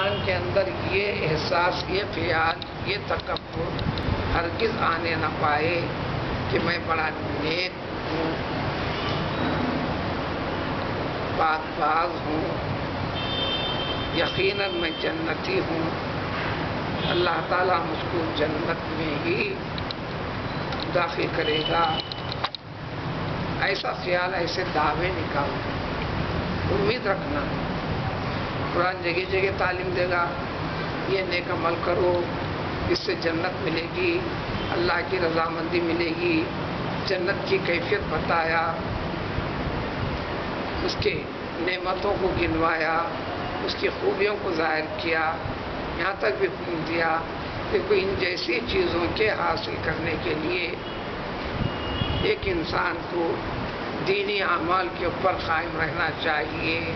انسان کے اندر یہ احساس، یہ خیال، یہ تکبر ہرگز آنے نہ پائے کہ میں بڑا نیک ہوں، پاک باز ہوں، یقیناً میں جنتی ہوں، اللہ تعالیٰ مجھ کو جنت میں ہی داخل کرے گا، ایسا خیال، ایسے دعوے نکالنا، امید رکھنا۔ قرآن جگہ جگہ تعلیم دے گا، یہ نیک عمل کرو، اس سے جنت ملے گی، اللہ کی رضامندی ملے گی، جنت کی کیفیت بتایا، اس کے نعمتوں کو گنوایا، اس کی خوبیوں کو ظاہر کیا، یہاں تک بھی حکم دیا کہ کوئی ان جیسی چیزوں کے حاصل کرنے کے لیے ایک انسان کو دینی اعمال کے اوپر قائم رہنا چاہیے۔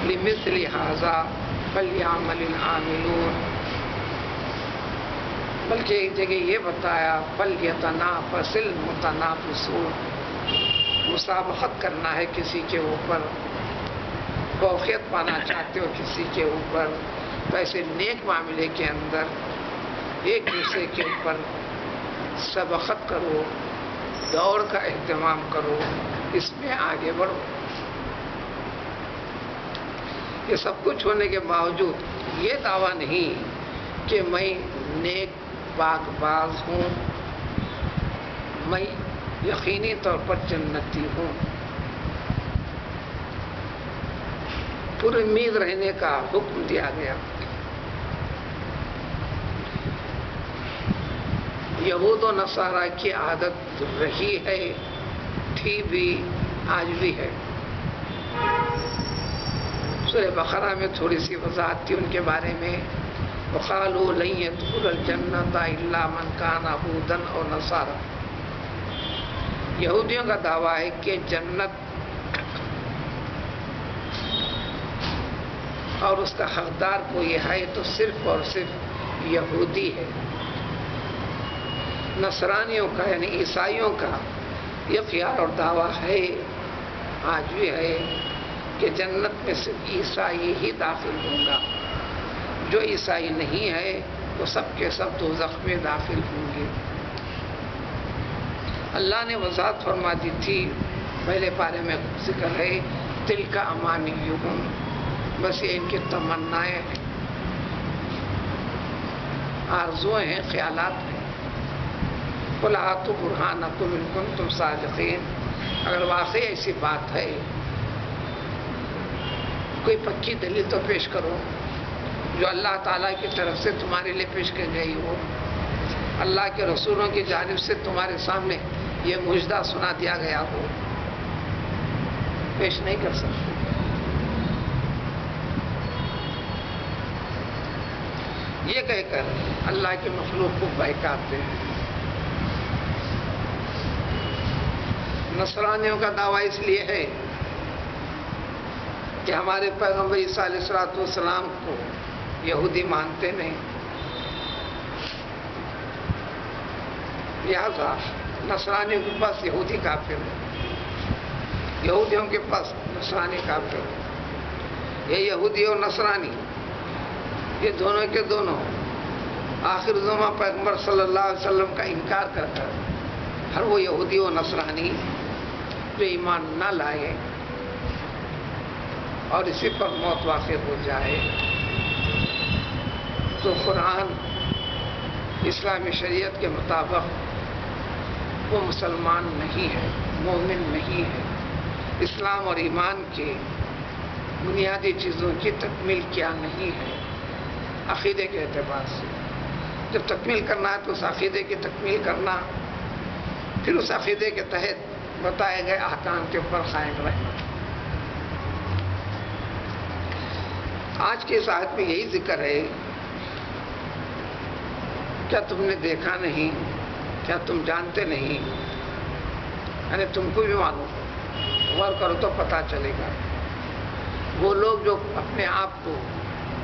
لمثل ھذا فلیعمل العاملون، بلکہ ایک جگہ یہ بتایا فلیتنافس المتنافسون، مسابقت کرنا ہے کسی کے اوپر، فوقیت پانا چاہتے ہو کسی کے اوپر، تو ایسے نیک معاملے کے اندر ایک دوسرے کے اوپر سبقت کرو، دوڑ کا اہتمام کرو، اس میں آگے بڑھو۔ یہ سب کچھ ہونے کے باوجود یہ دعویٰ نہیں کہ میں نیک پاک باز ہوں، میں یقینی طور پر جنتی ہوں، پر امید رہنے کا حکم دیا گیا۔ یہود و نصارہ کی عادت رہی ہے، تھی بھی، آج بھی ہے۔ سورہ بقرہ میں تھوڑی سی وضاحت تھی ان کے بارے میں، وَقَالُوا لَن يَدْخُلَ الْجَنَّةَ إِلَّا مَنْ كَانَ هُودًا أَوْ نَصَارَىٰ۔ یہودیوں کا دعویٰ ہے کہ جنت اور اس کا حقدار کوئی ہے تو صرف اور صرف یہودی ہے۔ نصرانیوں کا یعنی عیسائیوں کا یہ خیال اور دعویٰ ہے، آج بھی ہے، کہ جنت میں صرف عیسائی ہی داخل ہوں گا، جو عیسائی نہیں ہے وہ سب کے سب دوزخ میں داخل ہوں گے۔ اللہ نے وضاحت فرما دی تھی، پہلے پارے میں ذکر ہے، تلک امانیہم، بس یہ ان کی تمنائیں ہیں، آرزویں ہیں، خیالات ہیں۔ قُلْ ہَاتُوا بُرْہَانَکُمْ إِن کُنتُم صَادِقِینَ، اگر واقعی ایسی بات ہے کوئی پکی دلیل تو پیش کرو جو اللہ تعالیٰ کی طرف سے تمہارے لیے پیش کی گئی ہو، اللہ کے رسولوں کی جانب سے تمہارے سامنے یہ مژدہ سنا دیا گیا ہو، پیش نہیں کر سکتے۔ یہ کہہ کر اللہ کے مخلوق کو بہکاتے ہیں۔ نصرانیوں کا دعویٰ اس لیے ہے کہ ہمارے پیغمبر عیسیٰ علیہ السلام کو یہودی مانتے نہیں، لہذا نصرانیوں کے پاس یہودی کافر ہے، یہودیوں کے پاس نصرانی کافر ہے۔ یہ یہودی اور نصرانی یہ دونوں کے دونوں آخر زمان پیغمبر صلی اللہ علیہ وسلم کا انکار کر کر ہر وہ یہودی و نصرانی جو ایمان نہ لائے اور اسی پر موت واقع ہو جائے تو قرآن اسلامی شریعت کے مطابق وہ مسلمان نہیں ہے، مومن نہیں ہے، اسلام اور ایمان کے بنیادی چیزوں کی تکمیل کیا نہیں ہے عقیدے کے اعتبار سے۔ جب تکمیل کرنا ہے تو اس عقیدے کی تکمیل کرنا، پھر اس عقیدے کے تحت بتائے گئے احکام کے اوپر قائم رہنا۔ آج کی اس آیت میں یہی ذکر ہے، کیا تم نے دیکھا نہیں، کیا تم جانتے نہیں، یعنی تم کو بھی معلوم، غور کرو تو پتہ چلے گا۔ وہ لوگ جو اپنے آپ کو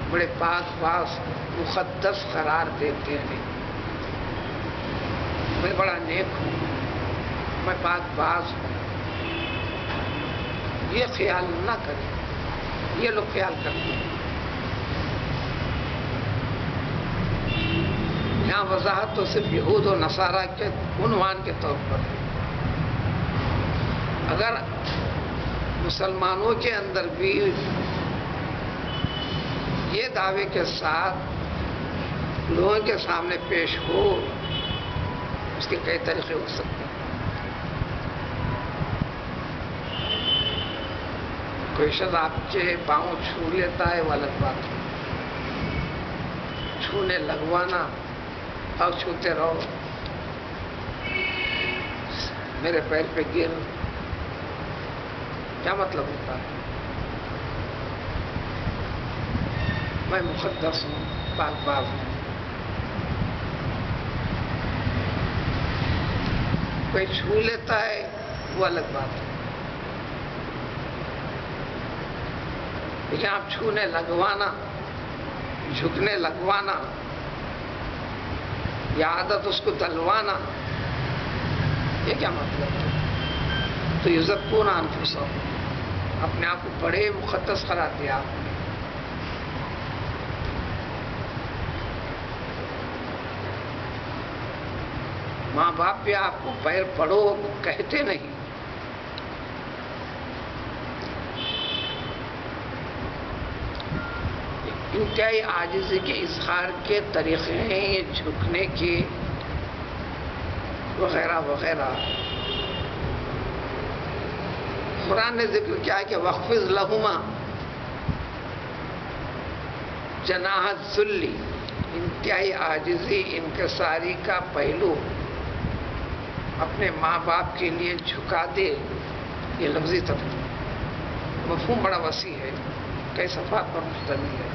بڑے پاک باز مقدس قرار دیتے ہیں، میں بڑا نیک ہوں، میں پاک باز ہوں، یہ خیال نہ کریں۔ یہ لوگ خیال کرتے ہیں یہاں وضاحت تو صرف یہود و نصارہ کے عنوان کے طور پر ہے. اگر مسلمانوں کے اندر بھی یہ دعوے کے ساتھ لوگوں کے سامنے پیش ہو، اس کے کئی طریقے ہو سکتے ہیں. کوئی شخص آپ کے پاؤں چھو لیتا ہے، وہ الگ بات ہے. چھونے لگوانا اور چھوتے رہو، میرے پیر پہ گر، کیا مطلب ہوتا ہے؟ میں مقدس ہوں، پاک باز ہوں. کوئی چھو لیتا ہے، وہ الگ بات ہے. لیکن آپ چھونے لگوانا، جھکنے لگوانا یا عادت اس کو دلوانا، یہ کیا مطلب ہے؟ تو یزکون انفسہم، اپنے آپ کو بڑے مقدس قرار دیا آپ نے. ماں باپ بھی آپ کو پیر پڑو کہتے نہیں. انتہائی عاجزی کے اظہار کے طریقے ہیں یہ جھکنے کے، وغیرہ وغیرہ. قرآن نے ذکر کیا ہے کہ وَخْفِضْ لَهُمَا جناح الذل، انتہائی عاجزی انکساری کا پہلو اپنے ماں باپ کے لیے جھکا دے. یہ لفظی مفہوم بڑا وسیع ہے، کئی صفحات پر مشتمل ہے.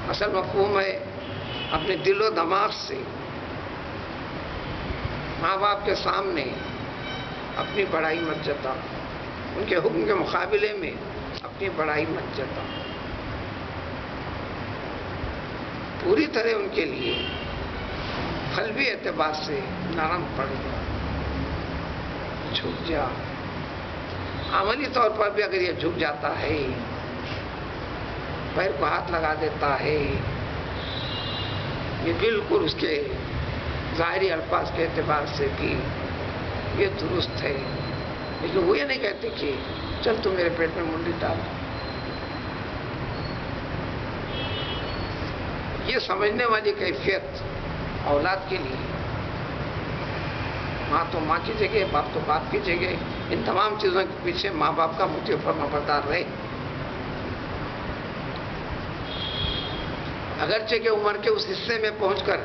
اصل مفہوم ہے اپنے دل و دماغ سے ماں باپ کے سامنے اپنی بڑائی مت جتا، ان کے حکم کے مقابلے میں اپنی بڑائی مت جتا. پوری طرح ان کے لیے قلبی اعتبار سے نرم پڑ جا، جھک جا. عملی طور پر بھی اگر یہ جھک جاتا ہے، پیر کو ہاتھ لگا دیتا ہے، یہ بالکل اس کے ظاہری الفاظ کے اعتبار سے بھی یہ درست ہے. لیکن وہ یہ نہیں کہتے کہ چل تو میرے پیٹ میں منڈی ڈال. یہ سمجھنے والی کیفیت اولاد کے لیے، ماں تو ماں کی جگہ، باپ تو باپ کی جگہ، ان تمام چیزوں کے پیچھے ماں باپ کا مطیع فرما بردار رہے. اگرچہ کہ عمر کے اس حصے میں پہنچ کر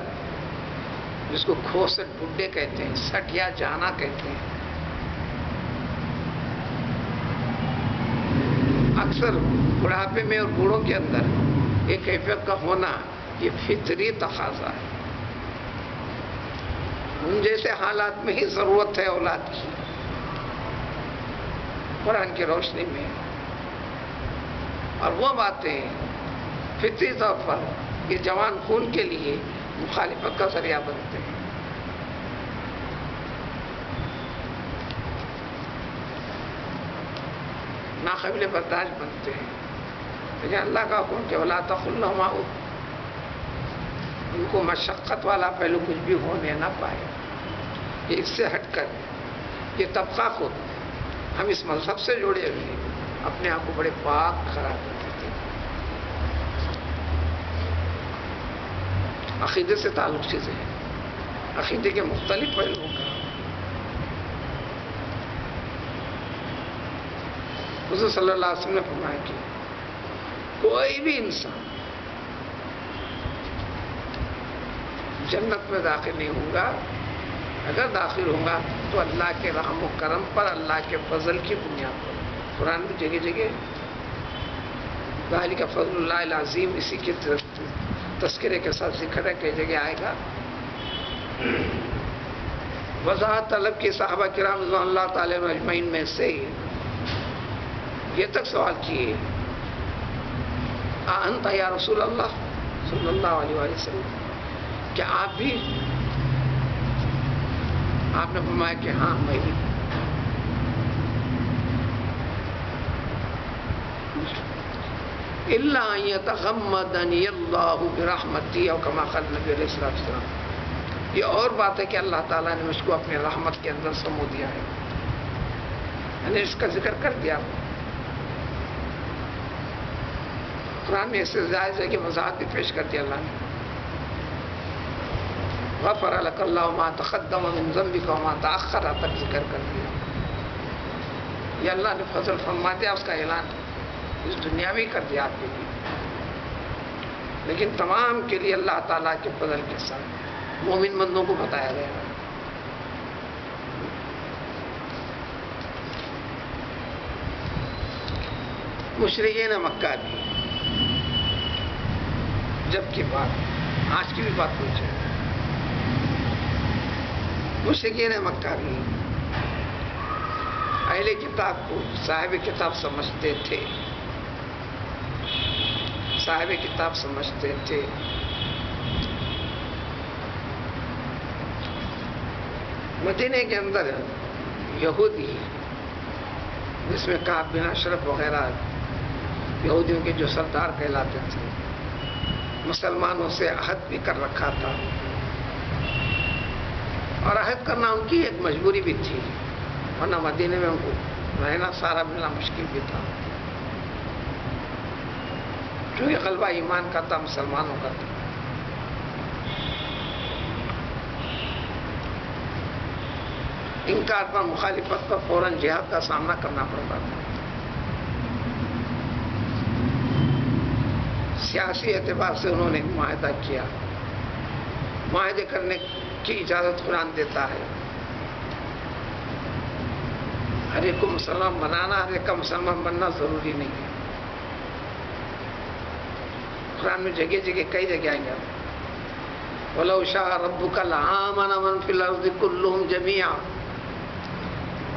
جس کو کھوسٹ بڈھے کہتے ہیں، سٹ یا جانا کہتے ہیں، اکثر بڑھاپے میں اور بوڑھوں کے اندر ایک کیفیت کا ہونا یہ فطری تقاضا ہے. ان جیسے حالات میں ہی ضرورت ہے اولاد کی. قرآن کی روشنی میں اور وہ باتیں فطری طور پر یہ جوان خون کے لیے مخالفت کا ذریعہ بنتے ہیں. ناقابل برداشت بنتے ہیں. لیکن اللہ کا حکم کہ وَلَا تَقُل لَهُمَا اُفٍّ، ان کو مشقت والا پہلو کچھ بھی ہونے نہ پائے. یہ اس سے ہٹ کر یہ طبقہ خود ہم اس مذہب سے جڑے ہوئے اپنے آپ کو بڑے پاک قرار دیتے تھے. عقیدے سے تعلق چیزیں ہیں، عقیدے کے مختلف پہلوؤں کا. حضور صلی اللہ علیہ وسلم نے فرمایا کہ کوئی بھی انسان جنت میں داخل نہیں ہوگا، اگر داخل ہوگا تو اللہ کے رحم و کرم پر، اللہ کے فضل کی بنیاد پر. قرآن میں جگہ جگہ ذالک فضل اللہ العظیم اسی کے تذکرے کے ساتھ ذکر ہے. کئی جگہ آئے گا. وضاحت طلب کی صحابہ کرام رضوان اللہ تعالی اجمعین میں سے یہ تک سوال کیے انت یا رسول اللہ صلی اللہ علیہ وسلم، کیا آپ بھی؟ آپ نے فرمایا کہ ہاں میں بھی. الا ان یتغمدنی اللہ برحمتی، اور کما قال نبی علیہ السلام. یہ اور بات ہے کہ اللہ تعالیٰ نے مجھ کو اپنی رحمت کے اندر سمو دیا ہے، یعنی اس کا ذکر کر دیا. قرآن میں اس سے جائز ہے کہ وضاحت بھی پیش کر دیا اللہ نے. غفر لک اللہ ما تقدم من ذنبک وما تأخر تک ذکر کر دیا. یہ اللہ نے فضل فرما دیا، اس کا اعلان اس دنیا میں کر دیا آپ کے لیے. لیکن تمام کے لیے اللہ تعالیٰ کے فضل کے ساتھ مومن بندوں کو بتایا گیا. مشرکین مکہ بھی جب کی بات، آج کی بھی بات پوچھے، مشرکین مکہ بھی اہل کتاب کو صاحب کتاب سمجھتے تھے، صاحب کتاب سمجھتے تھے. مدینے کے اندر یہودی، جس میں کعب بن اشرف وغیرہ یہودیوں کے جو سردار کہلاتے تھے، مسلمانوں سے عہد بھی کر رکھا تھا، اور عہد کرنا ان کی ایک مجبوری بھی تھی، ورنہ مدینے میں ان کو رہنا سارا ملنا مشکل بھی تھا، کیونکہ غلبہ ایمان کا تھا، مسلمانوں کا تھا. انکار پر، مخالفت پر فوراً جہاد کا سامنا کرنا پڑتا تھا. سیاسی اعتبار سے انہوں نے معاہدہ کیا. معاہدے کرنے کی اجازت قرآن دیتا ہے. ہر ایک کو مسلمان بنانا، ہر ایک کا مسلمان بننا ضروری نہیں ہے. قرآن میں جگہ جگہ کئی جگہ آئیں گے. وَلَوْ شَاءَ رَبُّكَ لَآمَنَ مَنْ فِي الْأَرْضِ كُلُّهُمْ جَمِيعًا.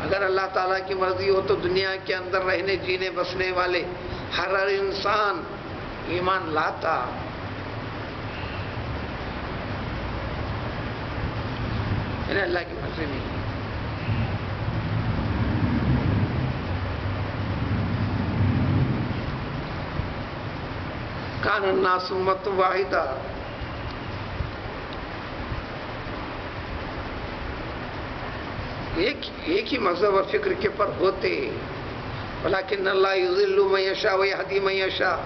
اگر اللہ تعالیٰ کی مرضی ہو تو دنیا کے اندر رہنے جینے بسنے والے ہر انسان ایمان لاتا. یعنی اللہ کی مرضی نہیں. کان الناس امۃ واحدہ. ایک ہی مذہب اور فکر کے پر ہوتے، ولیکن اللہ یضل من یشاء ویہدی من یشاء.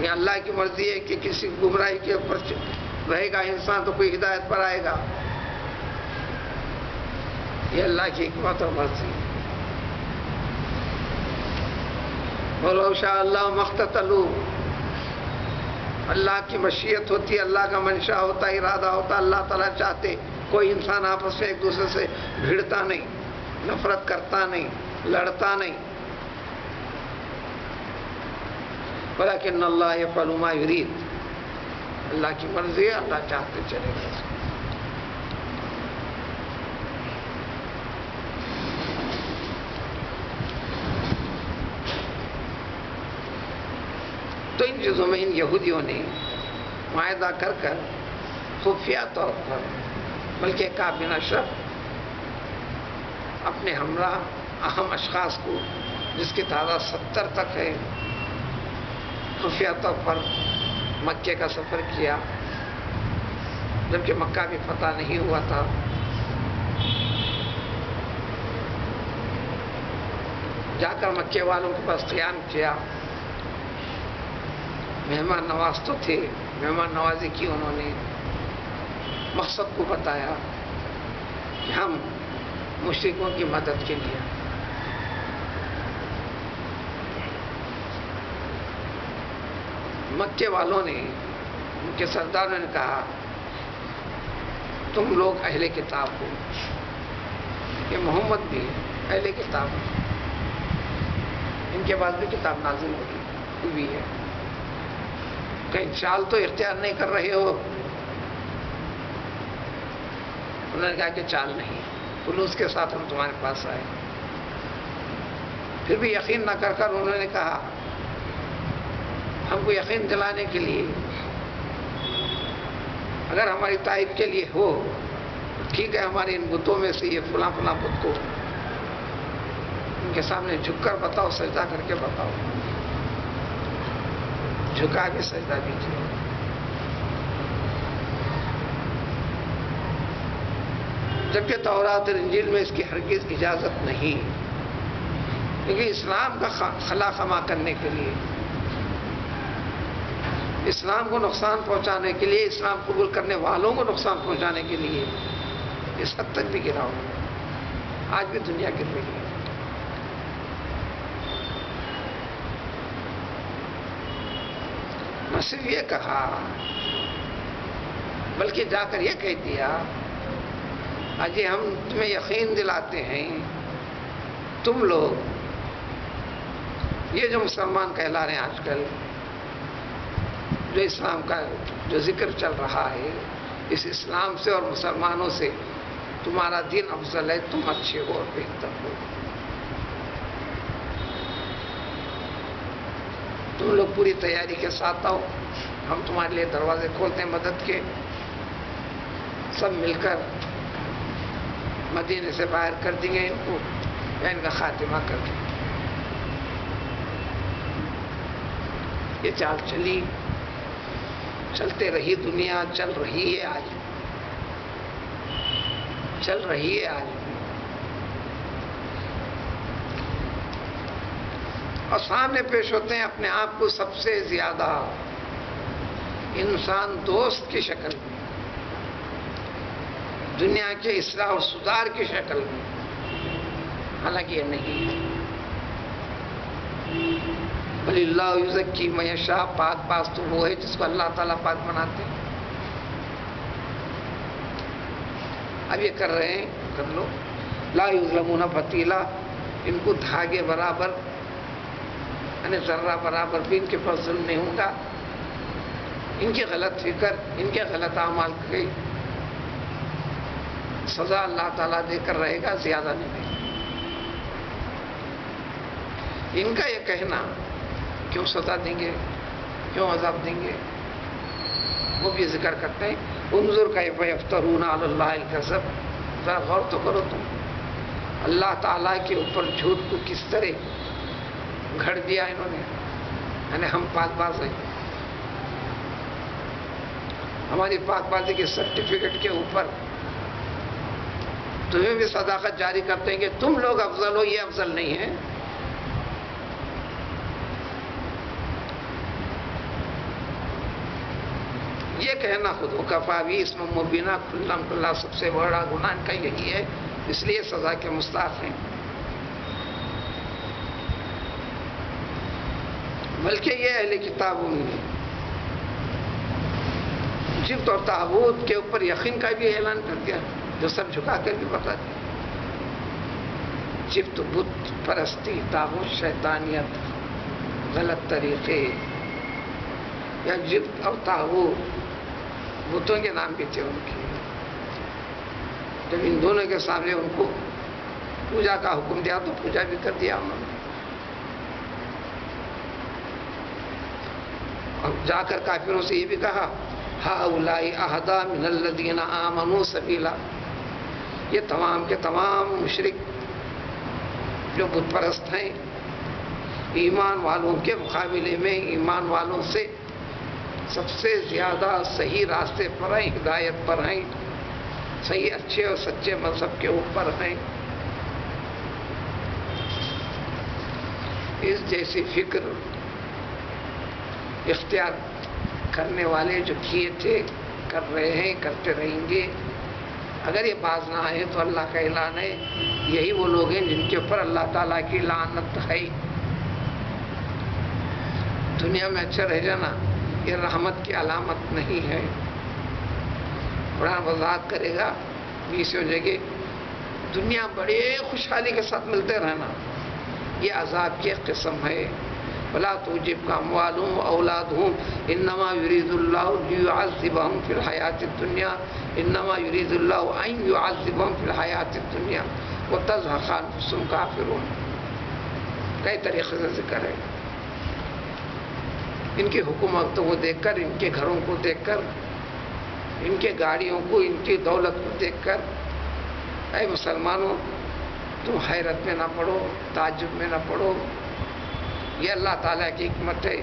یہ اللہ کی مرضی ہے کہ کسی گمراہی کے اوپر رہے گا انسان تو کوئی ہدایت پر آئے گا. یہ اللہ کی حکمت اور مرضی. وَلَوْ شَاءَ اللَّهُ مَا اقْتَتَلُوا. اللہ کی مشیت ہوتی، اللہ کا منشا ہوتا، ارادہ ہوتا، اللہ تعالیٰ چاہتے کوئی انسان آپس میں ایک دوسرے سے بھیڑتا نہیں، نفرت کرتا نہیں، لڑتا نہیں. ولیکن اللہ یفعل ما یرید. اللہ کی مرضی ہے، اللہ چاہتے چلے گا. تو ان چیزوں میں ان یہودیوں نے معاہدہ کر کر خفیہ طور پر، بلکہ کعب بن اشرف اپنے ہمراہ اہم اشخاص کو، جس کی تعداد 70 تک ہے، خفیہ طور پر مکے کا سفر کیا، جبکہ مکہ بھی فتح نہیں ہوا تھا. جا کر مکے والوں کے پاس قیام کیا. مہمان نواز تو تھے، مہمان نوازی کی انہوں نے. مقصد کو بتایا کہ ہم مشرکوں کی مدد کے لیے. مکے والوں نے، ان کے سرداروں نے کہا تم لوگ اہل کتاب ہو، کہ محمد بھی اہل کتاب ہے، ان کے بعد بھی کتاب نازل ہوئی ہے، کہیں چال تو اختیار نہیں کر رہے ہو؟ انہوں نے کہا کہ چال نہیں، خلوص کے ساتھ ہم تمہارے پاس آئے. پھر بھی یقین نہ کر کر انہوں نے کہا ہم کو یقین دلانے کے لیے اگر ہماری تائید کے لیے ہو ٹھیک ہے، ہمارے ان بتوں میں سے یہ فلاں فلاں بت کو ان کے سامنے جھک کر بتاؤ، سجدہ کر کے بتاؤ. جھکا کے سجدہ کیجیے. جبکہ تورات اور انجیل میں اس کی ہرگز اجازت نہیں، کیونکہ اسلام کا خلا خما کرنے کے لیے، اسلام کو نقصان پہنچانے کے لیے، اسلام قبول کرنے والوں کو نقصان پہنچانے کے لیے اس حد تک بھی گرا ہوا. آج بھی دنیا گر رہی ہے. نہ صرف یہ کہا بلکہ جا کر یہ کہہ دیا اجی ہم تمہیں یقین دلاتے ہیں تم لوگ یہ جو مسلمان کہلا رہے ہیں آج کل، جو اسلام کا جو ذکر چل رہا ہے، اس اسلام سے اور مسلمانوں سے تمہارا دین افضل ہے، تم اچھے ہو اور بہتر ہو. تم لوگ پوری تیاری کے ساتھ آؤ، ہم تمہارے لیے دروازے کھولتے ہیں مدد کے. سب مل کر مدینے سے باہر کر دیں گے ان کو، یا ان کا خاتمہ کر دیں گے. یہ چال چلی، چلتے رہی دنیا، چل رہی ہے آج، چل رہی ہے آج. اور سامنے پیش ہوتے ہیں اپنے آپ کو سب سے زیادہ انسان دوست کی شکل میں، دنیا کے اصلاح و سدھار کی شکل میں. حالانکہ یہ نہیں ہے. بل اللہ یزکی من یشاء، پاک باز تو وہ ہے جس کو اللہ تعالیٰ پاک بناتے ہیں. اب یہ کر رہے ہیں، کر لو. لا یظلمون فتیلا، ان کو دھاگے برابر یعنی ذرہ برابر بھی ان کے پر ظلم نہیں ہوگا. ان کی غلط فکر، ان کے غلط اعمال کی سزا اللہ تعالیٰ دے کر رہے گا، زیادہ نہیں دے گا. ان کا یہ کہنا کیوں سزا دیں گے، کیوں عذاب دیں گے، وہ بھی ذکر کرتے ہیں. انظر کیف یفترون علی اللہ الکذب، ذرا غور تو کرو تم، اللہ تعالیٰ کے اوپر جھوٹ کو کس طرح گھڑ دیا انہوں نے. یعنی ہم پاک باز ہیں، ہماری پاک بازی کے سرٹیفکیٹ کے اوپر تمہیں بھی صداقت جاری کرتے ہیں کہ تم لوگ افضل ہو، یہ افضل نہیں ہے. یہ کہنا خود و کفا بھی اس میں مبینہ کھلا کھلا سب سے بڑا گناہ کا یہی ہے، اس لیے سزا کے مستحق ہیں. بلکہ یہ اہل کتابوں نے جبت اور تابوت کے اوپر یقین کا بھی اعلان کر دیا، جو سر جھکا کر بھی بتا دیا. جبت بت پرستی، تابوت شیطانیت، غلط طریقے، یا جبت اور تابوت بتوں کے نام بھی تھے ان کے. جب ان دونوں کے سامنے ان کو پوجا کا حکم دیا تو پوجا بھی کر دیا انہوں نے. اور جا کر کافروں سے یہ بھی کہا ہؤلاء اہدی من الذین آمنوا سبیلا، یہ تمام کے تمام مشرک جو بت پرست ہیں، ایمان والوں کے مقابلے میں ایمان والوں سے سب سے زیادہ صحیح راستے پر ہیں، ہدایت پر ہیں، صحیح اچھے اور سچے مذہب کے اوپر ہیں. اس جیسی فکر اختیار کرنے والے جو کیے تھے، کر رہے ہیں، کرتے رہیں گے. اگر یہ باز نہ آئے تو اللہ کا اعلان ہے یہی وہ لوگ ہیں جن کے اوپر اللہ تعالیٰ کی لعنت ہے. دنیا میں اچھا رہ جانا یہ رحمت کی علامت نہیں ہے. قرآن وضاحت کرے گا 20 جگہ دنیا بڑے خوشحالی کے ساتھ ملتے رہنا یہ عذاب کی ایک قسم ہے. ولا تعجبک اموالهم واولادهم انما يريد الله ليعذبهم في الحياة الدنيا انما يريد الله ان يعذبهم في الحياة الدنيا وتزهق انفسهم كافرون. کئی طریقے سے ذکر ہے. ان کی حکومتوں کو دیکھ کر، ان کے گھروں کو دیکھ کر، ان کے گاڑیوں کو، ان کی دولت کو دیکھ کر اے مسلمانوں تم حیرت میں نہ پڑو، تعجب میں نہ پڑو. یہ اللہ تعالیٰ کی حکمت ہے.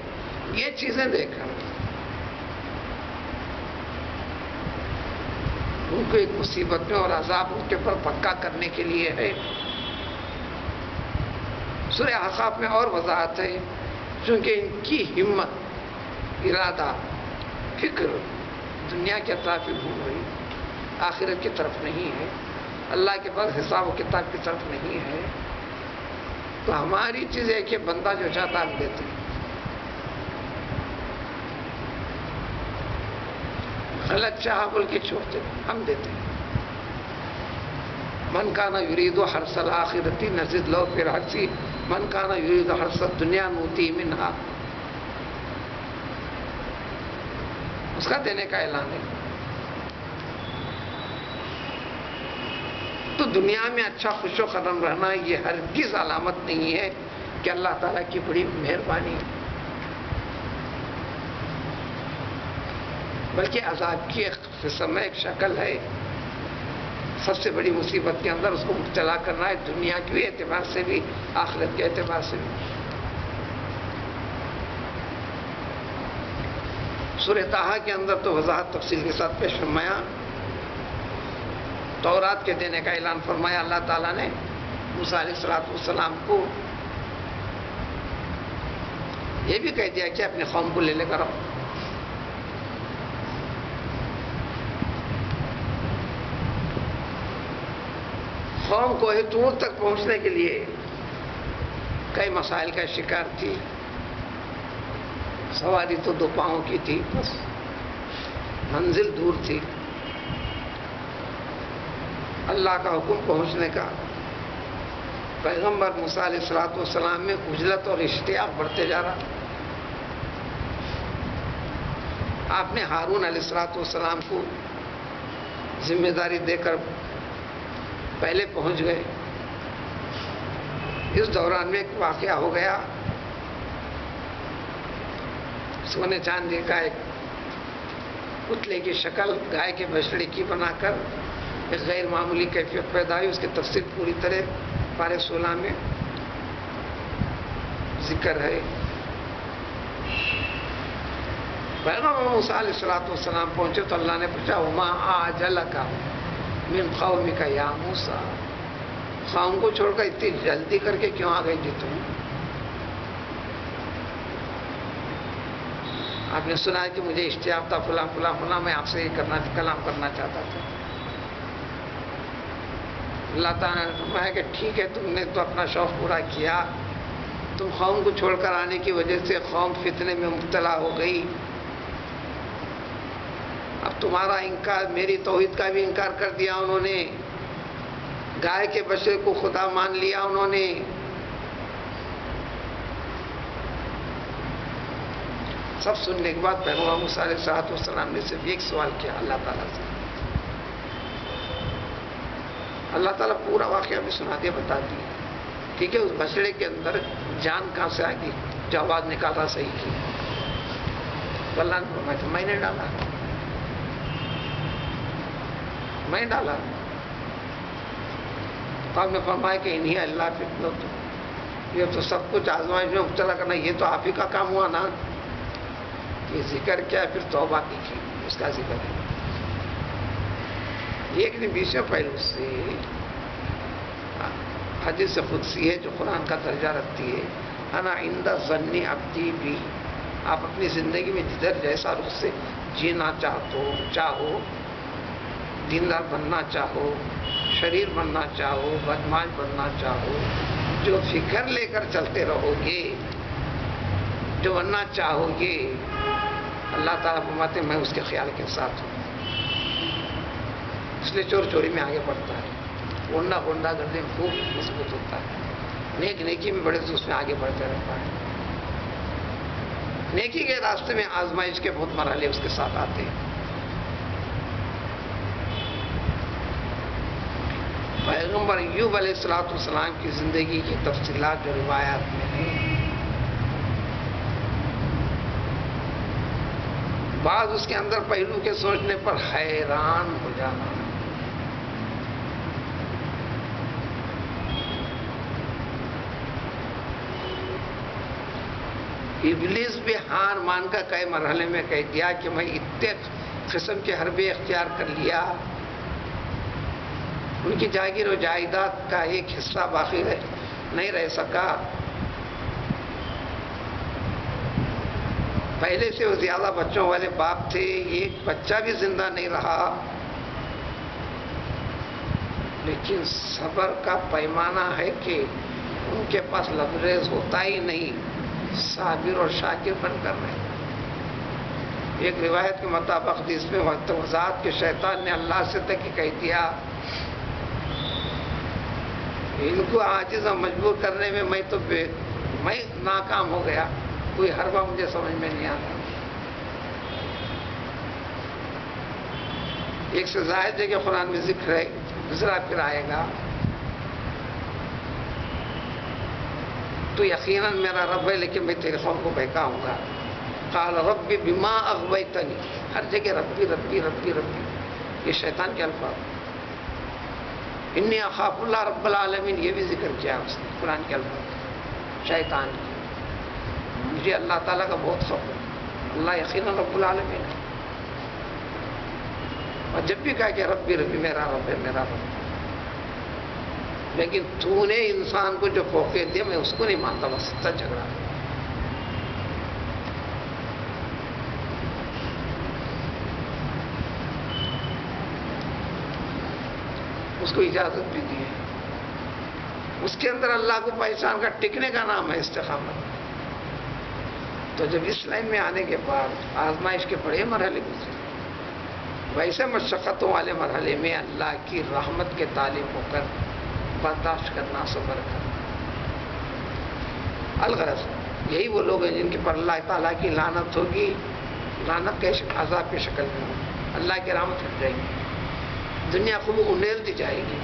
یہ چیزیں دیکھ کر ان کو ایک مصیبت میں اور عذاب ان کے پر پکا کرنے کے لیے ہے۔ سورہ احقاف میں اور وضاحت ہے، چونکہ ان کی ہمت، ارادہ، فکر دنیا کی طرف گھوم رہی، آخرت کی طرف نہیں ہے، اللہ کے پاس حساب و کتاب کی طرف نہیں ہے، تو ہماری چیز ہے کہ بندہ جو چاہتا ہم دیتے ہیں، غلط چاہ بول کے چھوڑتے ہم دیتے ہیں۔ من کانا یرید حرث الآخرۃ نزد لہ فی حرثہ من کانا یرید حرث الدنیا نؤتیہ منہا، اس کا دینے کا اعلان ہے۔ تو دنیا میں اچھا خوش و خرم رہنا یہ ہرگز علامت نہیں ہے کہ اللہ تعالیٰ کی بڑی مہربانی ہے، بلکہ عذاب کی ایک قسم ہے، ایک شکل ہے۔ سب سے بڑی مصیبت کے اندر اس کو مبتلا کرنا ہے، دنیا کے اعتبار سے بھی، آخرت کے اعتبار سے بھی۔ سورہ طٰہٰ کے اندر تو وضاحت تفصیل کے ساتھ پیش فرمایا، تورات کے دینے کا اعلان فرمایا اللہ تعالیٰ نے موسیٰ علیہ السلام کو، یہ بھی کہہ دیا کہ اپنے قوم کو لے کر آؤ۔ قوم کوہ طور تک پہنچنے کے لیے کئی مسائل کا شکار تھی، سواری تو 2 پاؤں کی تھی، بس منزل دور تھی، اللہ کا حکم پہنچنے کا۔ پیغمبر موسیٰ علیہ السلام میں عجلت اور اشتیاق بڑھتے جا رہا۔ آپ نے ہارون علیہ السلام کو ذمہ داری دے کر پہلے پہنچ گئے۔ اس دوران میں ایک واقعہ ہو گیا، سونے چاندی کا ایک پتلے کی شکل گائے کے بچڑے کی بنا کر ایک غیر معمولی کیفیت پیدا ہوئی، اس کی تفصیل پوری طرح پارہ 16 میں ذکر ہے۔ پیغمبر موسیٰ علیہ السلام پہنچے تو اللہ نے پوچھا وما اعجلک من قومک یا موسیٰ، قوم کو چھوڑ کر اتنی جلدی کر کے کیوں آ گئے جی تم؟ آپ نے سنا ہے کہ مجھے اشتیاق تھا فلاں فلاں فلاں، میں آپ سے یہ کلام کرنا چاہتا تھا۔ اللہ تعالیٰ نے فرمایا کہ ٹھیک ہے، تم نے تو اپنا شوق پورا کیا، تم قوم کو چھوڑ کر آنے کی وجہ سے قوم فتنے میں مبتلا ہو گئی، اب تمہارا انکار، میری توحید کا بھی انکار کر دیا انہوں نے، گائے کے بچے کو خدا مان لیا انہوں نے۔ سب سننے کے بعد پیغمبر موسیٰ علیہ السلام نے صرف ایک سوال کیا اللہ تعالیٰ سے، اللہ تعالیٰ پورا واقعہ بھی سنا دیا، بتا دیا، ٹھیک ہے، اس بچڑے کے اندر جان کہاں سے آ گئی جو آواز نکالا صحیح کی؟ تو اللہ نے فرمایا میں نے ڈالا، میں ڈالا۔ تو آپ نے فرمایا کہ انہی اللہ فتنۃ، یہ تو سب کچھ آزمائش میں مبتلا کرنا، یہ تو آپ ہی کا کام ہوا نا۔ یہ ذکر کیا، پھر توبہ کی اس کا ذکر ہے۔ یہ ایک بیسویں پہلو سے حدیث قدسی ہے جو قرآن کا درجہ رکھتی ہے، انا عند ظن عبدی بھی۔ آپ اپنی زندگی میں جدھر جیسا رخ سے جینا چاہو، دیندار بننا چاہو، شریر بننا چاہو، بدماش بننا چاہو، جو فکر لے کر چلتے رہو گے، جو بننا چاہو گے، اللہ تعالیٰ فرماتے ہیں میں اس کے خیال کے ساتھ ہوں۔ اس لیے چور چوری میں آگے بڑھتا ہے، گنڈا گردی میں خوب مضبوط ہوتا ہے، نیکی میں بڑے سے اس میں آگے بڑھتے رہتا ہے۔ نیکی کے راستے میں آزمائش کے بہت مرحلے اس کے ساتھ آتے ہیں۔ پیغمبر ایوب علیہ السلام کی زندگی کی تفصیلات جو روایات میں ہیں، بعض اس کے اندر پہلو کے سوچنے پر حیران ہو جانا۔ ابلیس بھی ہار مان کر کئی مرحلے میں کہہ دیا کہ میں اتنے قسم کے حربے اختیار کر لیا، ان کی جاگیر و جائیداد کا ایک حصہ باقی نہیں رہ سکا، پہلے سے وہ زیادہ بچوں والے باپ تھے، ایک بچہ بھی زندہ نہیں رہا، لیکن صبر کا پیمانہ ہے کہ ان کے پاس لبریز ہوتا ہی نہیں، صابر اور شاکر بن کر رہے۔ ایک روایت کے مطابق جس میں وضاحت کے شیطان نے اللہ سے تک کہہ دیا ان کو عاجز اور مجبور کرنے میں میں ناکام ہو گیا، کوئی حربہ مجھے سمجھ میں نہیں آتا۔ ایک سے زائد جگہ قرآن میں ذکر ہے، دوسرا پھر آئے گا، تو یقیناً میرا رب ہے لیکن میں تیرے قوم کو بہکاؤں گا۔ قال رب بما اغویتنی، ہر جگہ ربی ربی ربی ربی، یہ شیطان کے الفاظ۔ انی اخاف اللہ رب العالمین، یہ بھی ذکر کیا اس نے قرآن کے الفاظ شیطان کی، مجھے اللہ تعالیٰ کا بہت خوف ہے، اللہ یقیناً رب العالمین ہے۔ اور جب بھی کہا کہ ربی ربی، میرا رب ہے میرا رب، لیکن تو نے انسان کو جو فوقیت دیا میں اس کو نہیں مانتا، بس سچا جھگڑا۔ اس کو اجازت بھی دی ہے، اس کے اندر اللہ کو پہچان کا ٹکنے کا نام ہے استقامت۔ تو جب اس لائن میں آنے کے بعد آزمائش کے بڑے مرحلے گزرے، ویسے مشقتوں والے مرحلے میں اللہ کی رحمت کے طالب ہو کر برداشت کرنا، صبر کرنا۔ الغرض یہی وہ لوگ ہیں جن کے پر اللہ تعالیٰ کی لعنت ہوگی، لعنت کے عذاب کی شکل میں ہو، اللہ کی رحمت ہٹ جائے گی، دنیا خوب انیل دی جائے گی۔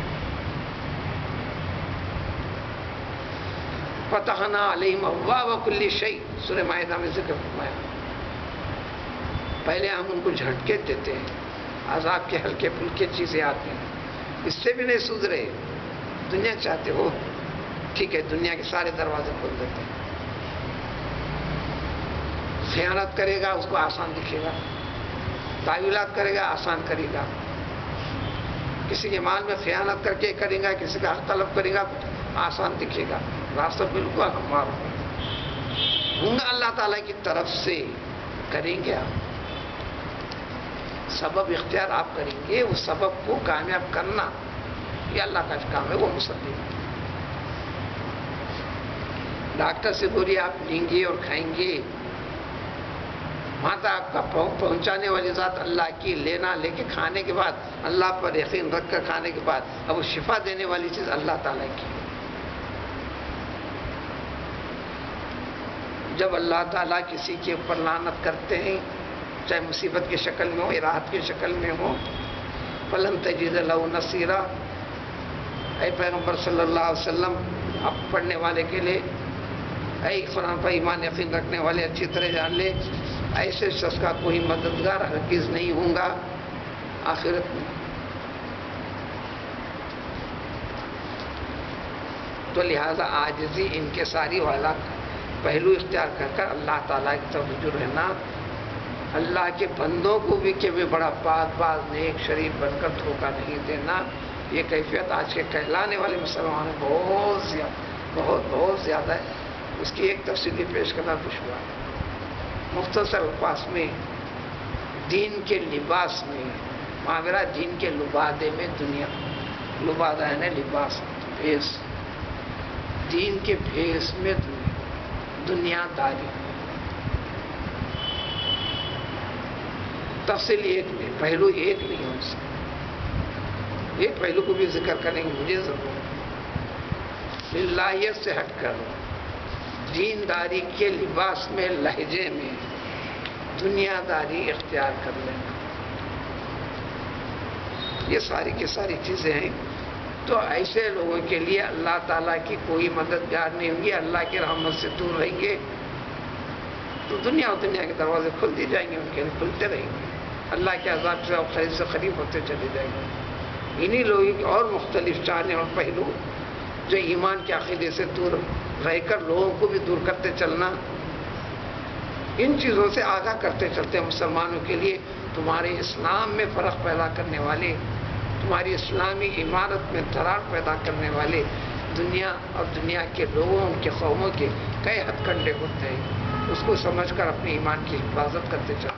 فتحنا علیہم ابواب کل شیء، سورہ مائدہ میں ذکر فرمایا، پہلے ہم ان کو جھٹکے دیتے ہیں، عذاب کے ہلکے پھلکے چیزیں آتی ہیں، اس سے بھی نہیں سدھرے، دنیا چاہتے ہو ٹھیک ہے، دنیا کے سارے دروازے کھول دیتے ہیں۔ خیانت کرے گا اس کو آسان دکھے گا، تعویلات کرے گا آسان کرے گا، کسی کے مال میں خیانت کر کے کرے گا، کسی کا حق طلب کرے گا آسان دکھے گا، راستہ بالکل ہموار ہوں گا اللہ تعالیٰ کی طرف سے کریں گے۔ آپ سبب اختیار آپ کریں گے، اس سبب کو کامیاب کرنا یہ اللہ کا کام ہے، وہ مسلم۔ ڈاکٹر سے گولی آپ لیں گے اور کھائیں گے، وہاں تک آپ کا پہنچانے والی ذات اللہ کی، لینا لے کے کھانے کے بعد اللہ پر یقین رکھ کر کھانے کے بعد اب وہ شفا دینے والی چیز اللہ تعالیٰ کی۔ جب اللہ تعالیٰ کسی کے اوپر لعنت کرتے ہیں، چاہے مصیبت کی شکل میں ہو یا راحت کی شکل میں ہو، فلن تجد لہ نصیرا، اے پیغمبر صلی اللہ علیہ وسلم، اب پڑھنے والے کے لیے، اے قرآن پر ایمان یقین رکھنے والے اچھی طرح جان لے، ایسے شخص کا کوئی مددگار ہرگز نہیں ہوں گا آخرت میں۔ تو لہذا عاجزی انکساری والا پہلو اختیار کر کر اللہ تعالیٰ کی طرف رجوع رہنا، اللہ کے بندوں کو بھی کہ میں بڑا پاک باز نیک شریف بن کر دھوکہ نہیں دینا، یہ کیفیت آج کے کہلانے والے مسلمانوں بہت زیادہ ہے۔ اس کی ایک تفصیلی پیش کرنا دشوار ہے۔ مختصر الفاظ میں، دین کے لباس میں معاملہ، دین کے لبادے میں دنیا، لبادہ ہے لباس، بھیس، دین کے بھیس میں دنیا داری۔ تفصیل ایک میں، پہلو ایک نہیں ہو سکتا، ایک پہلو کو بھی ذکر کریں گے مجھے ضرورت، للہیت سے ہٹ کر دینداری کے لباس میں، لہجے میں دنیا داری اختیار کر لینا، یہ ساری کی ساری چیزیں ہیں۔ تو ایسے لوگوں کے لیے اللہ تعالیٰ کی کوئی مددگار نہیں ہوگی، اللہ کی رحمت سے دور رہیں گے تو دنیا کے دروازے کھل دی جائیں گے، ان کے لیے کھلتے رہیں گے، اللہ کے عذاب سے اور قریب سے قریب ہوتے چلے جائیں گے۔ انہی لوگوں کے اور مختلف چاہنے اور پہلو جو ایمان کے عقیدے سے دور رہ کر لوگوں کو بھی دور کرتے چلنا، ان چیزوں سے آگاہ کرتے چلتے مسلمانوں کے لیے تمہارے اسلام میں فرق پیدا کرنے والے، تمہاری اسلامی عمارت میں دراڑ پیدا کرنے والے دنیا اور دنیا کے لوگوں، ان کے قوموں کے کئی ہتھ کنڈے ہوتے ہیں، اس کو سمجھ کر اپنے ایمان کی حفاظت کرتے چلو۔